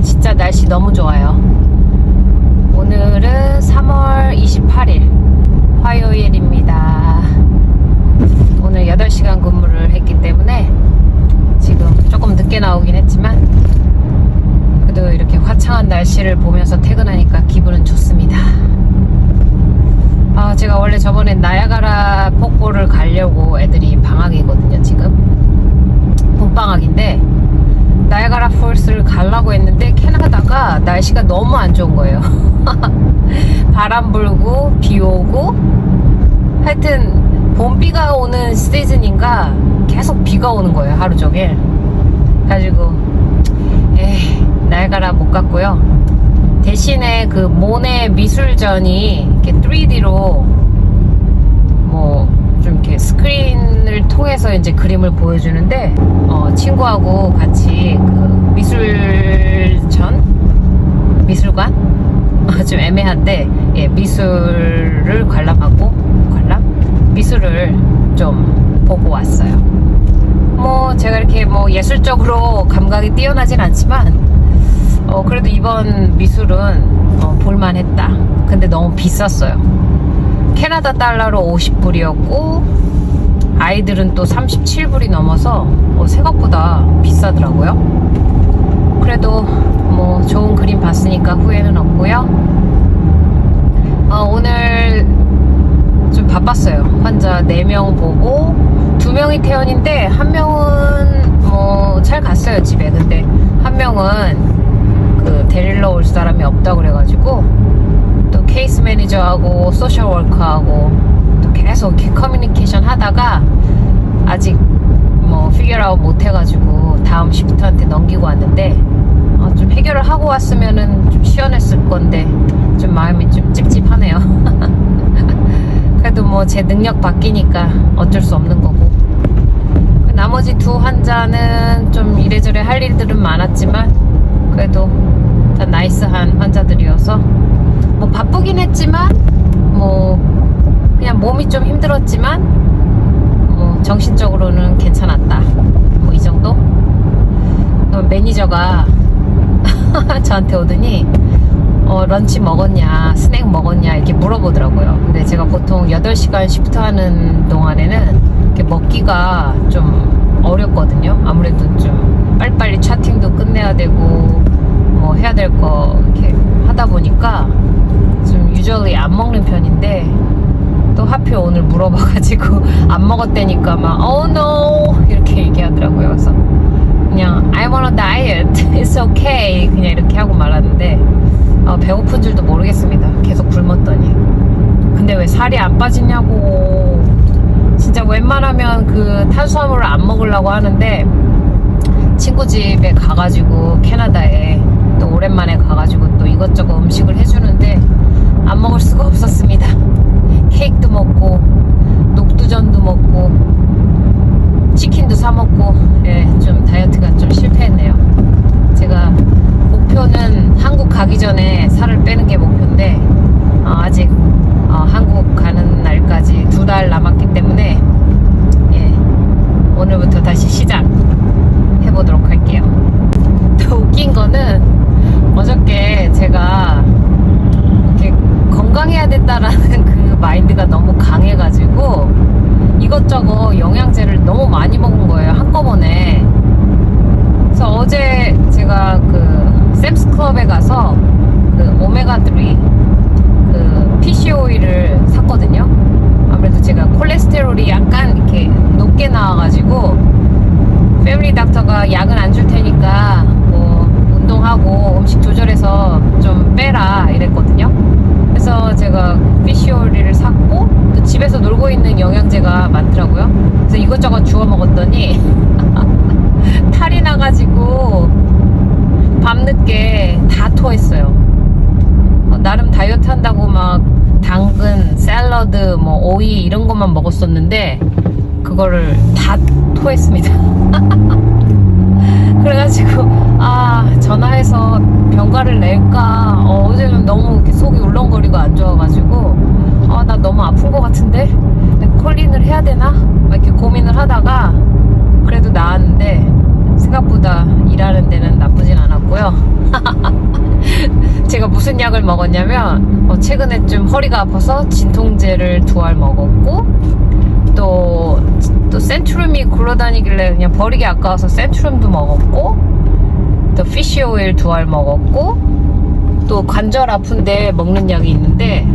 오늘 진짜 날씨 너무 좋아요. 오늘은 3월 28일 화요일입니다. 오늘 8시간 근무를 했기 때문에 지금 조금 늦게 나오긴 했지만 그래도 이렇게 화창한 날씨를 보면서 퇴근하니까 기분은 좋습니다. 제가 원래 저번에 나야가라 폭포를 가려고 애들이 방학이거든요. 지금 봄방학인데 나야가라 폴스를 가려고 했는데 캐나다가 날씨가 너무 안 좋은 거예요. 바람 불고 비 오고 하여튼 봄비가 오는 시즌인가 계속 비가 오는 거예요. 하루 종일. 가지고 나야가라 못 갔고요. 대신에 그 모네 미술전이 이렇게 3D로 뭐 좀 이렇게 스크린을 통해서 이제 그림을 보여주는데 친구하고 같이 그 미술관 좀 애매한데 미술을 미술을 좀 보고 왔어요. 뭐 제가 이렇게 뭐 예술적으로 감각이 뛰어나진 않지만 그래도 이번 미술은 볼만했다. 근데 너무 비쌌어요. 캐나다 달러로 50불이었고 아이들은 또 37불이 넘어서 생각보다 비싸더라고요. 그래도 뭐 좋은 그림 봤으니까 후회는 없고요. 오늘 좀 바빴어요. 환자 4명 보고 2명이 퇴원인데 1명은 뭐 잘 갔어요 집에. 근데 1명은 그 데리러 올 사람이 없다고 그래가지고 또 케이스 매니저하고 소셜 워커하고 또 계속 이렇게 커뮤니케이션 하다가 아직 뭐 피겨 아웃 못 해가지고 다음 시프트한테 넘기고 왔는데 좀 해결을 하고 왔으면은 좀 시원했을 건데 좀 마음이 좀 찝찝하네요. 그래도 뭐 제 능력 바뀌니까 어쩔 수 없는 거고. 나머지 2 환자는 좀 이래저래 할 일들은 많았지만 그래도 다 나이스한 환자들이어서 뭐 바쁘긴 했지만 뭐 그냥 몸이 좀 힘들었지만 뭐 정신적으로는 괜찮았다. 뭐 이 정도? 매니저가 저한테 오더니 런치 먹었냐, 스낵 먹었냐 이렇게 물어보더라고요. 근데 제가 보통 8시간 시프트 하는 동안에는 이렇게 먹기가 좀 어렵거든요. 아무래도 좀 빨리빨리 차팅도 끝내야 되고 뭐 해야 될 거 이렇게 하다 보니까 좀 usually 안 먹는 편인데 또 하필 오늘 물어봐가지고 안 먹었다니까 막 oh no 이렇게 얘기하더라고요. 그래서 그냥 I'm on a diet, it's okay 그냥 이렇게 하고 말았는데 배고픈 줄도 모르겠습니다. 계속 굶었더니. 근데 왜 살이 안 빠지냐고. 진짜 웬만하면 그 탄수화물을 안 먹으려고 하는데 친구 집에 가가지고 캐나다에 또 오랜만에 가가지고 또 이것저것 음식을 해주는데 안 먹을 수가 없었습니다. 케이크도 먹고 녹두전도 먹고 치킨도 사 먹고 좀 다이어트가 좀 실패했네요. 제가 목표는 한국 가기 전에 살을 빼는 게 목표인데 아직 한국 가는 날까지 2달 남았기 때문에 오늘부터 다시 시작해보도록 할게요. 또 웃긴 거는 어저께 제가 이렇게 건강해야 된다라는 그 마인드가 너무 강해가지고 이것저것 영양제를 너무 많이 먹은 거예요. 한꺼번에. 그래서 어제 제가 그 샘스클럽에 가서 그 오메가3 그 PC 오일을 샀거든요. 아무래도 제가 콜레스테롤이 약간 이렇게 높게 나와가지고 패밀리 닥터가 약은 안 줄 테니까 뭐 운동하고 음식 조절해서 좀 빼라 이랬거든요. 그래서 제가 PC 오일을 샀고 또 집에서 놀고 있는 영양제가 많더라고요. 그래서 이것저것 주워 먹었더니 탈이 나가지고 밤늦게 다 토했어요. 나름 다이어트 한다고 막 당근, 샐러드, 뭐 오이 이런 것만 먹었었는데 그거를 다 토했습니다. 그래가지고 전화해서 병가를 낼까. 어제는 너무 이렇게 속이 울렁거리고 안 좋아가지고 나 너무 아픈 것 같은데 콜린을 해야 되나? 막 이렇게 고민을 하다가 그래도 나았는데 생각보다 일하는 데는 나쁘진 않았고요. 제가 무슨 약을 먹었냐면 최근에 좀 허리가 아파서 진통제를 2알 먹었고 또 센트룸이 굴러다니길래 그냥 버리기 아까워서 센트룸도 먹었고 또 피쉬 오일 2알 먹었고 또 관절 아픈데 먹는 약이 있는데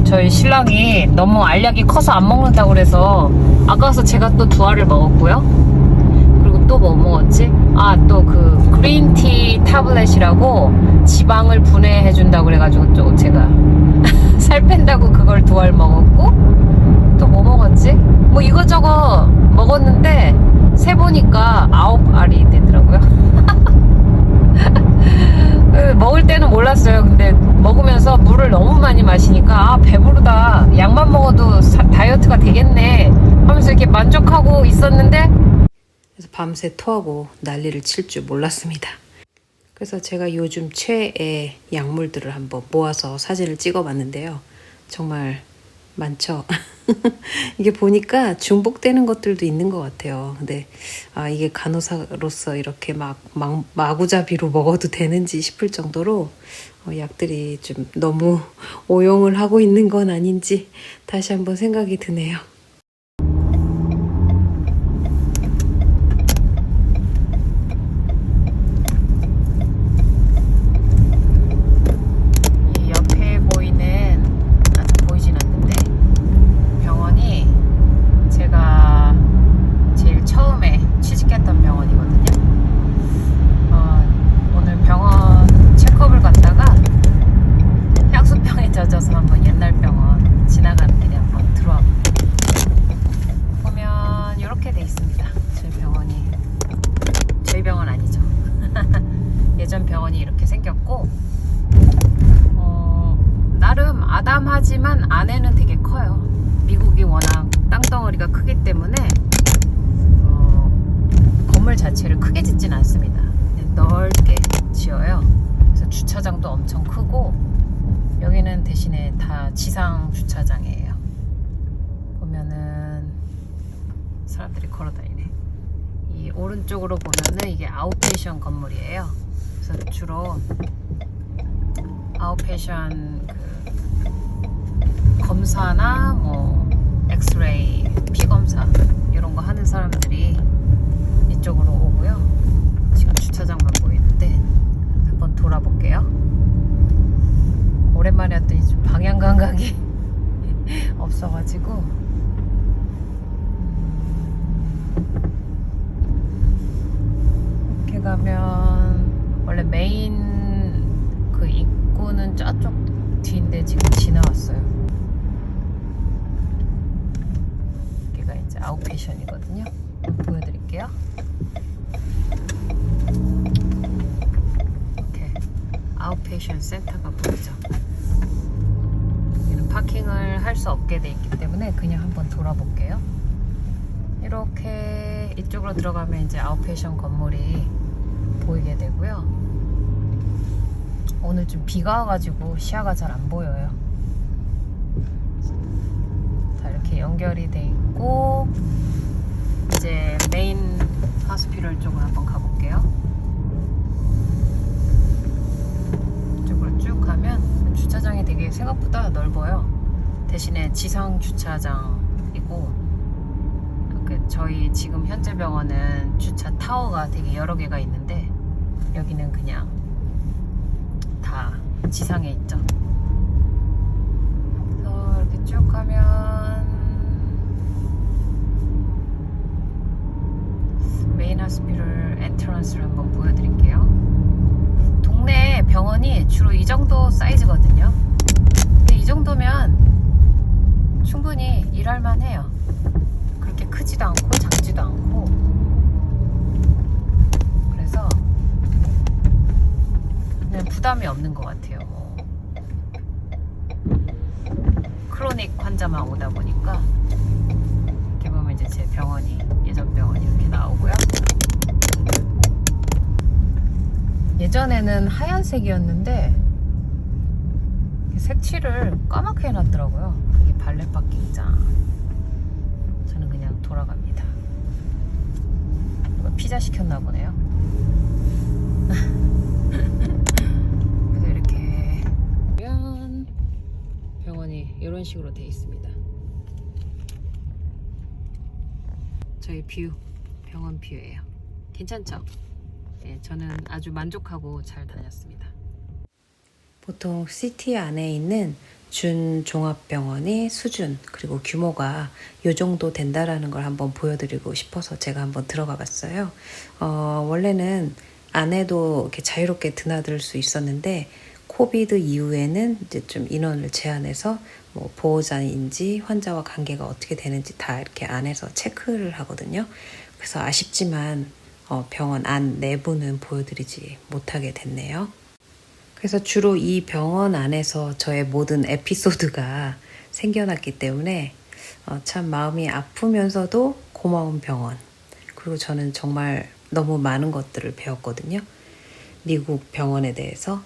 저희 신랑이 너무 알약이 커서 안 먹는다고 그래서 아까워서 제가 또 2알을 먹었고요. 그리고 또 뭐 먹었지? 또 그 그린티 타블렛이라고 지방을 분해해준다고 그래가지고 또 제가 살 뺀다고 그걸 2알 먹었고 또 뭐 먹었지? 뭐 이거저거 먹었는데 세보니까 9알이 되더라고요. 먹을 때는 몰랐어요. 근데 먹으면서 물을 너무 많이 마시니까 배부르다. 약만 먹어도 다이어트가 되겠네 하면서 이렇게 만족하고 있었는데 그래서 밤새 토하고 난리를 칠 줄 몰랐습니다. 그래서 제가 요즘 최애 약물들을 한번 모아서 사진을 찍어봤는데요. 정말 많죠. 이게 보니까 중복되는 것들도 있는 것 같아요. 근데 이게 간호사로서 이렇게 막 마구잡이로 먹어도 되는지 싶을 정도로 약들이 좀 너무 오용을 하고 있는 건 아닌지 다시 한번 생각이 드네요. 아담하지만 안에는 되게 커요. 미국이 워낙 땅덩어리가 크기 때문에 건물 자체를 크게 짓진 않습니다. 넓게 지어요. 그래서 주차장도 엄청 크고 여기는 대신에 다 지상 주차장이에요. 보면은 사람들이 걸어다니네. 이 오른쪽으로 보면은 이게 아웃페이션 건물이에요. 그래서 주로 아웃페이션 검사나 뭐 엑스레이, 피 검사 이런 거 하는 사람들이 이쪽으로 오고요. 지금 주차장만 보이는데 한번 돌아볼게요. 오랜만에 왔더니 좀 방향 감각이 없어가지고 이렇게 가면 원래 메인 그 입구는 저쪽 뒤인데 지금 지나왔어요. 여기가 이제 아웃페이션이거든요. 보여드릴게요. 이렇게 아웃페이션 센터가 보이죠. 여기는 파킹을 할 수 없게 돼 있기 때문에 그냥 한번 돌아볼게요. 이렇게 이쪽으로 들어가면 이제 아웃페이션 건물이 보이게 되고요. 오늘 좀 비가 와가지고 시야가 잘 안 보여요. 다 이렇게 연결이 돼 있고 이제 메인 하스피럴 쪽으로 한번 가볼게요. 이쪽으로 쭉 가면 주차장이 되게 생각보다 넓어요. 대신에 지상 주차장이고 저희 지금 현재 병원은 주차 타워가 되게 여러 개가 있는데 여기는 그냥 다 지상에 있죠. 그래서 이렇게 쭉 가면 메인 하스피럴 엔트런스를 한번 보여드릴게요. 동네 병원이 주로 이 정도 사이즈거든요. 근데 이 정도면 충분히 일할만 해요. 그렇게 크지도 않고 작지도 않고 그래서 그냥 부담이 없는 것 같아요. 크로닉 환자만 오다 보니까 이렇게 보면 이제 제 병원이 예전 병원이 이렇게 나오고요. 예전에는 하얀색이었는데 색칠을 까맣게 해놨더라고요. 이게 발렛 파킹장. 저는 그냥 돌아갑니다. 피자 시켰나 보네요. 이런 식으로 돼 있습니다. 저희 뷰, 병원 뷰예요. 괜찮죠? 네, 저는 아주 만족하고 잘 다녔습니다. 보통 시티 안에 있는 준종합병원의 수준 그리고 규모가 이 정도 된다라는 걸 한번 보여드리고 싶어서 제가 한번 들어가 봤어요. 원래는 안에도 이렇게 자유롭게 드나들 수 있었는데 코비드 이후에는 이제 좀 인원을 제한해서 뭐 보호자인지 환자와 관계가 어떻게 되는지 다 이렇게 안에서 체크를 하거든요. 그래서 아쉽지만 병원 안 내부는 보여드리지 못하게 됐네요. 그래서 주로 이 병원 안에서 저의 모든 에피소드가 생겨났기 때문에 참 마음이 아프면서도 고마운 병원. 그리고 저는 정말 너무 많은 것들을 배웠거든요. 미국 병원에 대해서.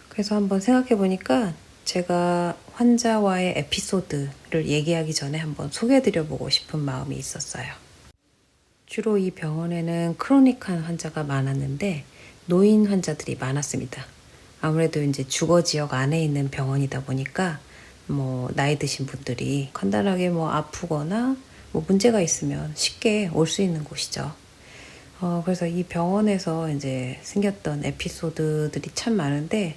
그래서 한번 생각해 보니까 제가 환자와의 에피소드를 얘기하기 전에 한번 소개해 드려 보고 싶은 마음이 있었어요. 주로 이 병원에는 크로닉한 환자가 많았는데 노인 환자들이 많았습니다. 아무래도 이제 주거 지역 안에 있는 병원이다 보니까 뭐 나이 드신 분들이 간단하게 뭐 아프거나 뭐 문제가 있으면 쉽게 올 수 있는 곳이죠. 그래서 이 병원에서 이제 생겼던 에피소드들이 참 많은데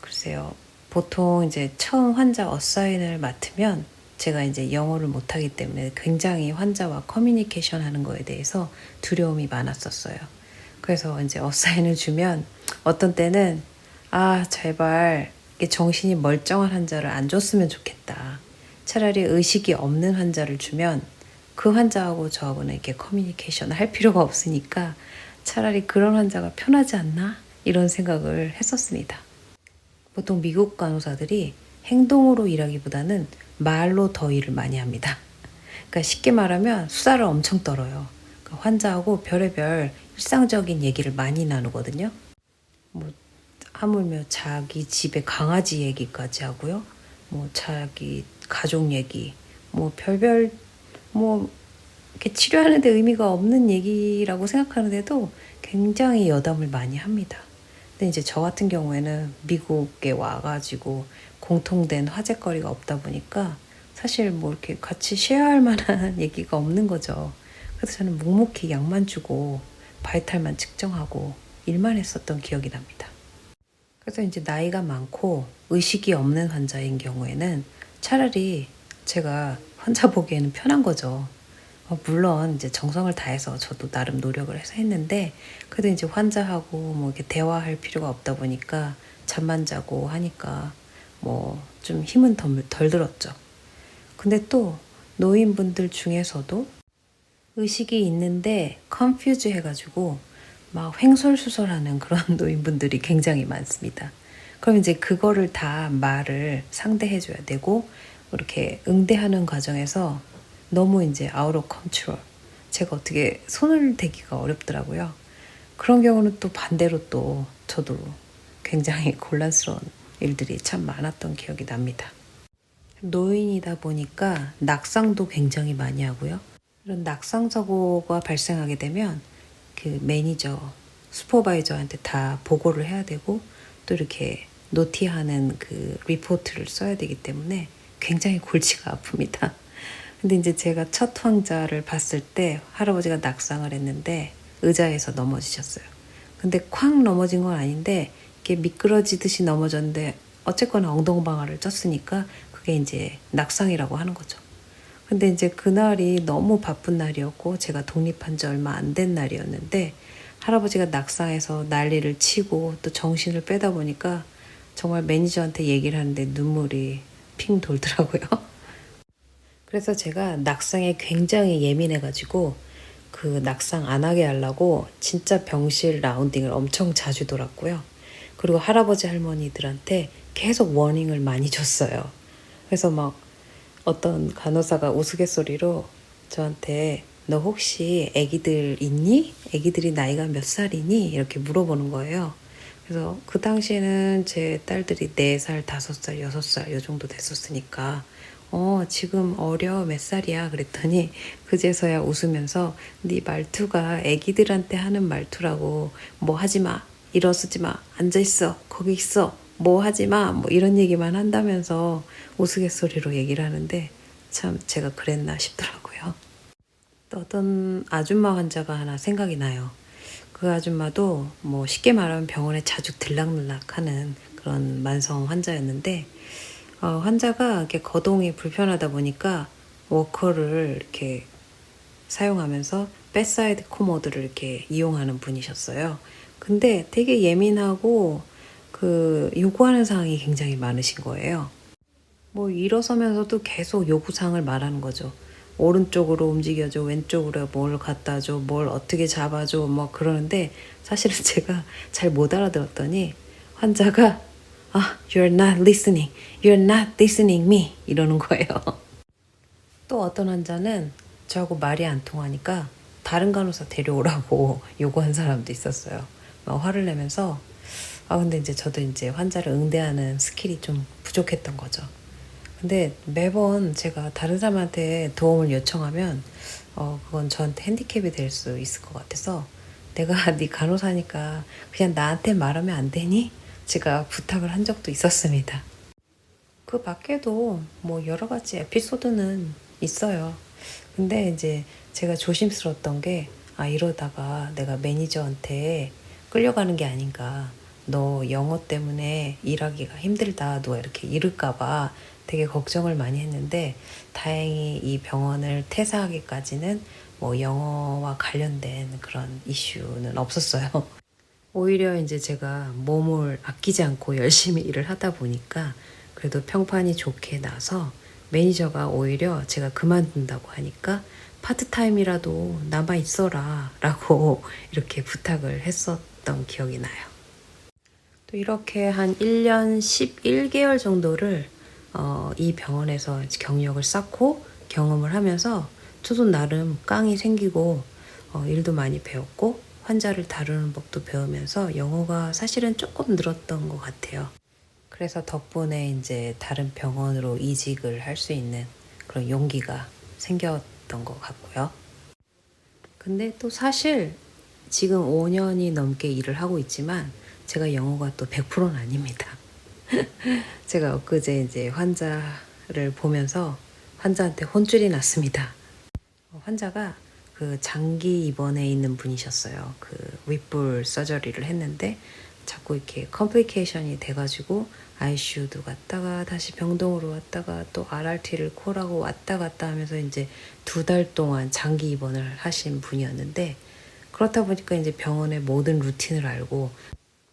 글쎄요. 보통 이제 처음 환자 어사인을 맡으면 제가 이제 영어를 못하기 때문에 굉장히 환자와 커뮤니케이션 하는 거에 대해서 두려움이 많았었어요. 그래서 이제 어사인을 주면 어떤 때는 제발 정신이 멀쩡한 환자를 안 줬으면 좋겠다. 차라리 의식이 없는 환자를 주면 그 환자하고 저하고는 이렇게 커뮤니케이션을 할 필요가 없으니까 차라리 그런 환자가 편하지 않나? 이런 생각을 했었습니다. 보통 미국 간호사들이 행동으로 일하기보다는 말로 더 일을 많이 합니다. 그러니까 쉽게 말하면 수다를 엄청 떨어요. 그러니까 환자하고 별의별 일상적인 얘기를 많이 나누거든요. 뭐 하물며 자기 집에 강아지 얘기까지 하고요. 뭐 자기 가족 얘기, 뭐 별별 뭐 이렇게 치료하는데 의미가 없는 얘기라고 생각하는데도 굉장히 여담을 많이 합니다. 근데 이제 저 같은 경우에는 미국에 와가지고 공통된 화제거리가 없다 보니까 사실 뭐 이렇게 같이 쉐어할 만한 얘기가 없는 거죠. 그래서 저는 묵묵히 약만 주고 바이탈만 측정하고 일만 했었던 기억이 납니다. 그래서 이제 나이가 많고 의식이 없는 환자인 경우에는 차라리 제가 환자 보기에는 편한 거죠. 물론 이제 정성을 다해서 저도 나름 노력을 해서 했는데 그래도 이제 환자하고 뭐 이렇게 대화할 필요가 없다 보니까 잠만 자고 하니까 뭐 좀 힘은 덜 들었죠. 근데 또 노인분들 중에서도 의식이 있는데 컨퓨즈 해가지고 막 횡설수설하는 그런 노인분들이 굉장히 많습니다. 그럼 이제 그거를 다 말을 상대해줘야 되고 이렇게 응대하는 과정에서 너무 이제 아웃 오브 컨트롤. 제가 어떻게 손을 대기가 어렵더라고요. 그런 경우는 또 반대로 또 저도 굉장히 곤란스러운 일들이 참 많았던 기억이 납니다. 노인이다 보니까 낙상도 굉장히 많이 하고요. 이런 낙상 사고가 발생하게 되면 그 매니저, 슈퍼바이저한테 다 보고를 해야 되고 또 이렇게 노티하는 그 리포트를 써야 되기 때문에 굉장히 골치가 아픕니다. 근데 이제 제가 첫 환자를 봤을 때 할아버지가 낙상을 했는데 의자에서 넘어지셨어요. 근데 쾅 넘어진 건 아닌데 이렇게 미끄러지듯이 넘어졌는데 어쨌거나 엉덩방아를 쪘으니까 그게 이제 낙상이라고 하는 거죠. 근데 이제 그날이 너무 바쁜 날이었고 제가 독립한 지 얼마 안 된 날이었는데 할아버지가 낙상해서 난리를 치고 또 정신을 빼다 보니까 정말 매니저한테 얘기를 하는데 눈물이 핑 돌더라고요. 그래서 제가 낙상에 굉장히 예민해가지고 그 낙상 안 하게 하려고 진짜 병실 라운딩을 엄청 자주 돌았고요. 그리고 할아버지 할머니들한테 계속 워닝을 많이 줬어요. 그래서 막 어떤 간호사가 우스갯소리로 저한테 너 혹시 애기들 있니? 애기들이 나이가 몇 살이니? 이렇게 물어보는 거예요. 그래서 그 당시에는 제 딸들이 4살, 5살, 6살 요 정도 됐었으니까 지금 어려 몇 살이야? 그랬더니 그제서야 웃으면서 네 말투가 애기들한테 하는 말투라고 뭐 하지 마, 일어서지 마, 앉아있어, 거기 있어 뭐 하지마 뭐 이런 얘기만 한다면서 우스갯소리로 얘기를 하는데 참 제가 그랬나 싶더라고요. 또 어떤 아줌마 환자가 하나 생각이 나요. 그 아줌마도 뭐 쉽게 말하면 병원에 자주 들락날락 하는 그런 만성 환자였는데 환자가 이렇게 거동이 불편하다 보니까 워커를 이렇게 사용하면서 백사이드 코모드를 이렇게 이용하는 분이셨어요. 근데 되게 예민하고 그 요구하는 사항이 굉장히 많으신 거예요. 뭐 일어서면서도 계속 요구사항을 말하는 거죠. 오른쪽으로 움직여줘, 왼쪽으로 뭘 갖다 줘, 뭘 어떻게 잡아줘, 뭐 그러는데 사실은 제가 잘 못 알아들었더니 환자가 you're not listening, you're not listening me 이러는 거예요. 또 어떤 환자는 저하고 말이 안 통하니까 다른 간호사 데려오라고 요구한 사람도 있었어요. 막 화를 내면서 근데 이제 저도 이제 환자를 응대하는 스킬이 좀 부족했던 거죠. 근데 매번 제가 다른 사람한테 도움을 요청하면 그건 저한테 핸디캡이 될 수 있을 것 같아서 내가 네 간호사니까 그냥 나한테 말하면 안 되니? 제가 부탁을 한 적도 있었습니다. 그 밖에도 뭐 여러 가지 에피소드는 있어요. 근데 이제 제가 조심스러웠던 게 이러다가 내가 매니저한테 끌려가는 게 아닌가. 너 영어 때문에 일하기가 힘들다. 누가 이렇게 이럴까 봐 되게 걱정을 많이 했는데 다행히 이 병원을 퇴사하기까지는 뭐 영어와 관련된 그런 이슈는 없었어요. 오히려 이제 제가 몸을 아끼지 않고 열심히 일을 하다 보니까 그래도 평판이 좋게 나서 매니저가 오히려 제가 그만둔다고 하니까 파트타임이라도 남아 있어라 라고 이렇게 부탁을 했었던 기억이 나요. 또 이렇게 한 1년 11개월 정도를 이 병원에서 경력을 쌓고 경험을 하면서 저도 나름 깡이 생기고 일도 많이 배웠고 환자를 다루는 법도 배우면서 영어가 사실은 조금 늘었던 것 같아요. 그래서 덕분에 이제 다른 병원으로 이직을 할 수 있는 그런 용기가 생겼던 것 같고요. 근데 또 사실 지금 5년이 넘게 일을 하고 있지만 제가 영어가 또 100%는 아닙니다. 제가 엊그제 이제 환자를 보면서 환자한테 혼쭐이 났습니다. 환자가 그 장기 입원해 있는 분이셨어요. 그 윗불 서저리를 했는데 자꾸 이렇게 컴플리케이션이 돼가지고 ICU도 갔다가 다시 병동으로 왔다가 또 RRT를 콜하고 왔다 갔다 하면서 이제 2달 동안 장기 입원을 하신 분이었는데 그렇다 보니까 이제 병원의 모든 루틴을 알고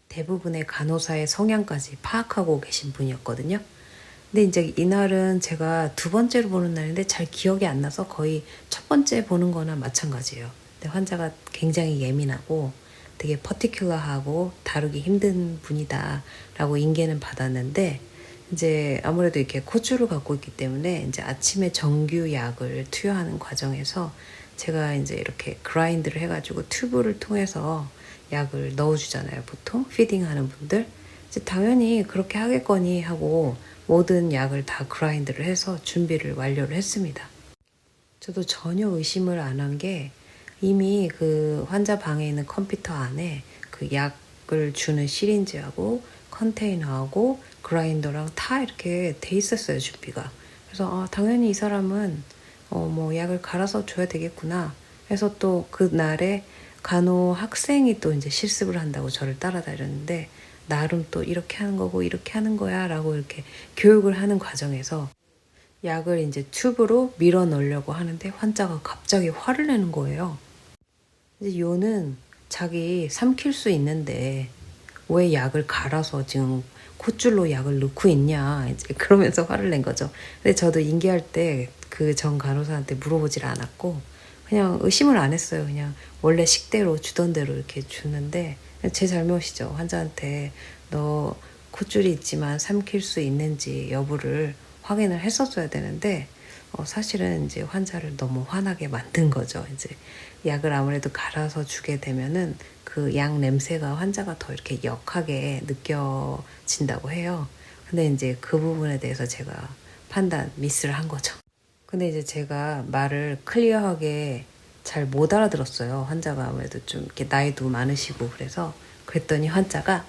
대부분의 간호사의 성향까지 파악하고 계신 분이었거든요. 근데 이제 이날은 제가 2번째로 보는 날인데 잘 기억이 안 나서 거의 첫 번째 보는 거나 마찬가지예요. 근데 환자가 굉장히 예민하고 되게 퍼티큘러하고 다루기 힘든 분이다 라고 인계는 받았는데 이제 아무래도 이렇게 코주를 갖고 있기 때문에 이제 아침에 정규 약을 투여하는 과정에서 제가 이제 이렇게 그라인드를 해가지고 튜브를 통해서 약을 넣어주잖아요. 보통 피딩하는 분들. 이제 당연히 그렇게 하겠거니 하고 모든 약을 다 그라인드를 해서 준비를 완료를 했습니다. 저도 전혀 의심을 안 한 게 이미 그 환자 방에 있는 컴퓨터 안에 그 약을 주는 시린지하고 컨테이너하고 그라인더랑 다 이렇게 돼 있었어요, 준비가. 그래서 당연히 이 사람은 뭐 약을 갈아서 줘야 되겠구나 해서 또 그날에 간호 학생이 또 이제 실습을 한다고 저를 따라다녔는데 나름 또 이렇게 하는 거고 이렇게 하는 거야 라고 이렇게 교육을 하는 과정에서 약을 이제 튜브로 밀어 넣으려고 하는데 환자가 갑자기 화를 내는 거예요. 이제 요는 자기 삼킬 수 있는데 왜 약을 갈아서 지금 콧줄로 약을 넣고 있냐 이제 그러면서 화를 낸 거죠. 근데 저도 인계할 때 그 전 간호사한테 물어보질 않았고 그냥 의심을 안 했어요. 그냥 원래 식대로 주던 대로 이렇게 주는데 제 잘못이죠. 환자한테 너 콧줄이 있지만 삼킬 수 있는지 여부를 확인을 했었어야 되는데 사실은 이제 환자를 너무 화나게 만든 거죠. 이제 약을 아무래도 갈아서 주게 되면은 그 약 냄새가 환자가 더 이렇게 역하게 느껴진다고 해요. 근데 이제 그 부분에 대해서 제가 판단 미스를 한 거죠. 근데 이제 제가 말을 클리어하게 잘 못 알아들었어요. 환자가 아무래도 좀 이렇게 나이도 많으시고 그래서 그랬더니 환자가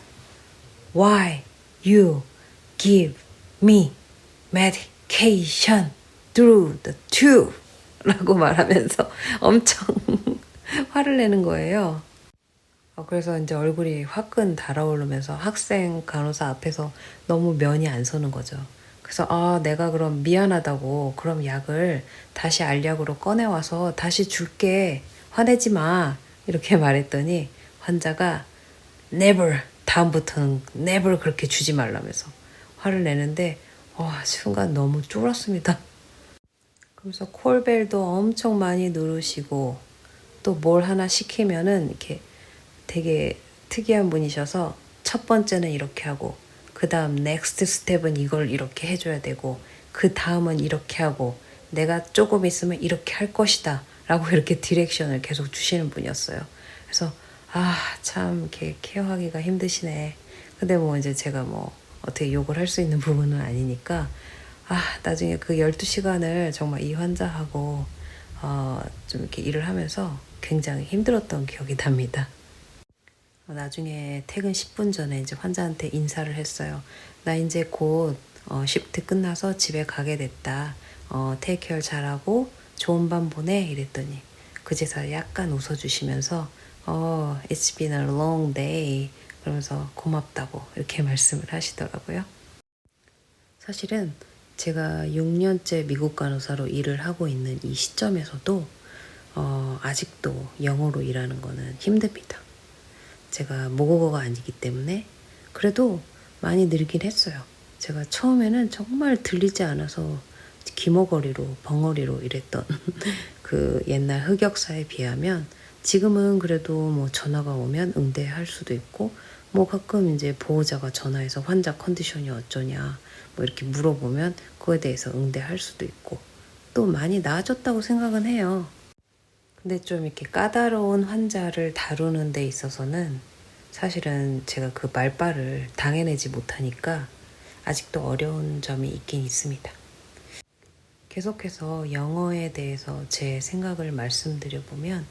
Why? You give me medication through the tube 라고 말하면서 엄청 화를 내는 거예요. 그래서 이제 얼굴이 화끈 달아오르면서 학생 간호사 앞에서 너무 면이 안 서는 거죠. 그래서 내가 그럼 미안하다고 그럼 약을 다시 알약으로 꺼내와서 다시 줄게. 화내지 마. 이렇게 말했더니 환자가 never, 다음부터는 never 그렇게 주지 말라면서 화를 내는데 순간 너무 쫄았습니다. 그래서 콜벨도 엄청 많이 누르시고 또 뭘 하나 시키면은 이렇게 되게 특이한 분이셔서 첫 번째는 이렇게 하고 그 다음 넥스트 스텝은 이걸 이렇게 해줘야 되고 그 다음은 이렇게 하고 내가 조금 있으면 이렇게 할 것이다 라고 이렇게 디렉션을 계속 주시는 분이었어요. 그래서 참 이렇게 케어하기가 힘드시네. 근데 뭐 이제 제가 뭐 어떻게 욕을 할 수 있는 부분은 아니니까 나중에 그 12시간을 정말 이 환자하고 좀 이렇게 일을 하면서 굉장히 힘들었던 기억이 납니다. 나중에 퇴근 10분 전에 이제 환자한테 인사를 했어요. 나 이제 곧 시프트 끝나서 집에 가게 됐다. 테이크케어 잘하고 좋은 밤 보내 이랬더니 그제서야 약간 웃어주시면서 It's been a long day 그러면서 고맙다고 이렇게 말씀을 하시더라고요. 사실은 제가 6년째 미국 간호사로 일을 하고 있는 이 시점에서도 아직도 영어로 일하는 거는 힘듭니다. 제가 모국어가 아니기 때문에 그래도 많이 늘긴 했어요. 제가 처음에는 정말 들리지 않아서 기머거리로 벙어리로 이랬던 그 옛날 흑역사에 비하면 지금은 그래도 뭐 전화가 오면 응대할 수도 있고 뭐 가끔 이제 보호자가 전화해서 환자 컨디션이 어쩌냐 뭐 이렇게 물어보면 그거에 대해서 응대할 수도 있고 또 많이 나아졌다고 생각은 해요. 근데 좀 이렇게 까다로운 환자를 다루는 데 있어서는 사실은 제가 그 말발을 당해내지 못하니까 아직도 어려운 점이 있긴 있습니다. 계속해서 영어에 대해서 제 생각을 말씀드려보면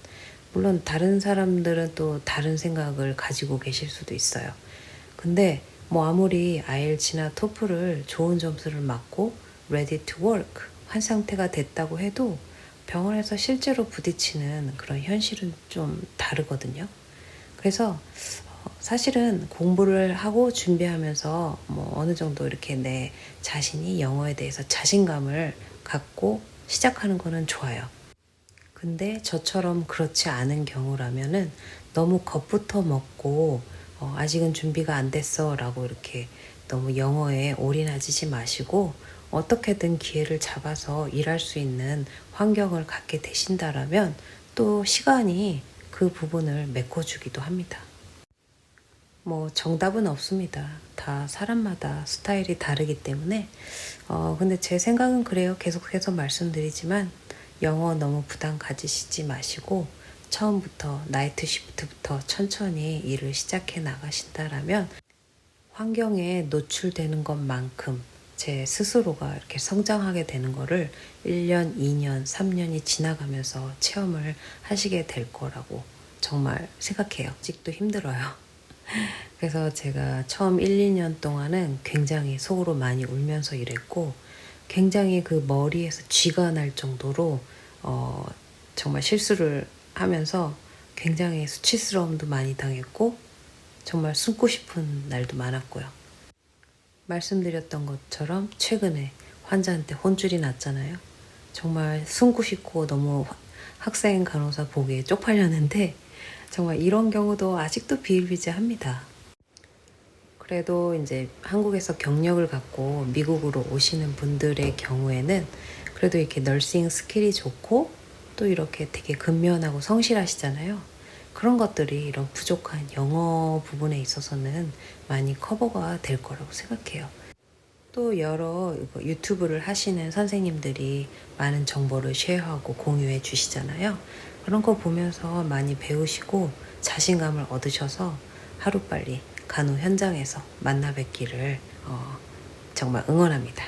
물론 다른 사람들은 또 다른 생각을 가지고 계실 수도 있어요. 근데 뭐 아무리 IELTS나 TOEFL을 좋은 점수를 맞고 ready to work 한 상태가 됐다고 해도 병원에서 실제로 부딪히는 그런 현실은 좀 다르거든요. 그래서 사실은 공부를 하고 준비하면서 뭐 어느 정도 이렇게 내 자신이 영어에 대해서 자신감을 갖고 시작하는 거는 좋아요. 근데 저처럼 그렇지 않은 경우라면은 너무 겁부터 먹고 아직은 준비가 안 됐어 라고 이렇게 너무 영어에 올인하지 마시고 어떻게든 기회를 잡아서 일할 수 있는 환경을 갖게 되신다라면 또 시간이 그 부분을 메꿔주기도 합니다. 뭐 정답은 없습니다. 다 사람마다 스타일이 다르기 때문에 근데 제 생각은 그래요. 계속해서 말씀드리지만 영어 너무 부담 가지시지 마시고 처음부터 나이트 시프트부터 천천히 일을 시작해 나가신다라면 환경에 노출되는 것만큼 제 스스로가 이렇게 성장하게 되는 거를 1년, 2년, 3년이 지나가면서 체험을 하시게 될 거라고 정말 생각해요. 아직도 힘들어요. 그래서 제가 처음 1, 2년 동안은 굉장히 속으로 많이 울면서 일했고 굉장히 그 머리에서 쥐가 날 정도로 정말 실수를 하면서 굉장히 수치스러움도 많이 당했고 정말 숨고 싶은 날도 많았고요. 말씀드렸던 것처럼 최근에 환자한테 혼쭐이 났잖아요. 정말 숨고 싶고 너무 학생 간호사 보기에 쪽팔렸는데 정말 이런 경우도 아직도 비일비재합니다. 그래도 이제 한국에서 경력을 갖고 미국으로 오시는 분들의 경우에는 그래도 이렇게 널싱 스킬이 좋고 또 이렇게 되게 근면하고 성실하시잖아요. 그런 것들이 이런 부족한 영어 부분에 있어서는 많이 커버가 될 거라고 생각해요. 또 여러 유튜브를 하시는 선생님들이 많은 정보를 쉐어하고 공유해 주시잖아요. 그런 거 보면서 많이 배우시고 자신감을 얻으셔서 하루빨리 간호 현장에서 만나 뵙기를 정말 응원합니다.